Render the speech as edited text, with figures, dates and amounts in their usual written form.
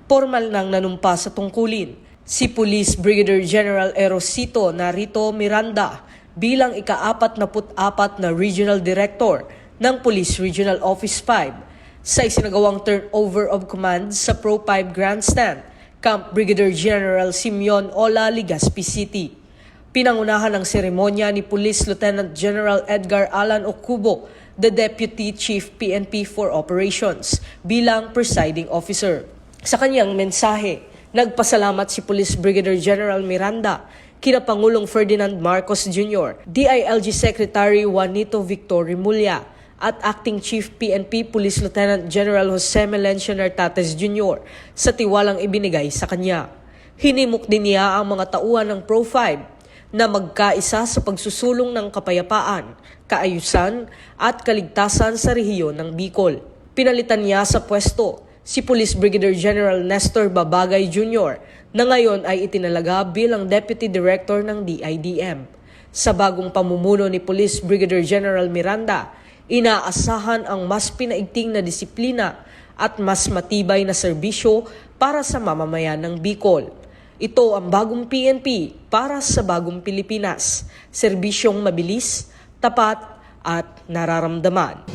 Formal nang nanumpa sa tungkulin si Police Brigadier General Erosito Narito Miranda bilang ika-44 na Regional Director ng Police Regional Office 5 sa isinagawang turnover of command sa Pro 5 Grandstand, Camp Brigadier General Simeon Ola, Legazpi City. Pinangunahan ng seremonya ni Police Lieutenant General Edgar Alan Ocubo, the Deputy Chief PNP for Operations, bilang presiding officer. Sa kanyang mensahe, nagpasalamat si Police Brigadier General Miranda kina Pangulong Ferdinand Marcos Jr., DILG Secretary Juanito Victor Rimulya, at Acting Chief PNP Police Lieutenant General Jose Melencio Nartates Jr. sa tiwalang ibinigay sa kanya. Hinimok din niya ang mga tauhan ng Pro 5 na magkaisa sa pagsusulong ng kapayapaan, kaayusan at kaligtasan sa rehiyon ng Bicol. Pinalitan niya sa pwesto si Police Brigadier General Nestor Babagay Jr. na ngayon ay itinalaga bilang Deputy Director ng DIDM. Sa bagong pamumuno ni Police Brigadier General Miranda, inaasahan ang mas pinaigting na disiplina at mas matibay na serbisyo para sa mamamayan ng Bicol. Ito ang bagong PNP para sa bagong Pilipinas, serbisyong mabilis, tapat at nararamdaman.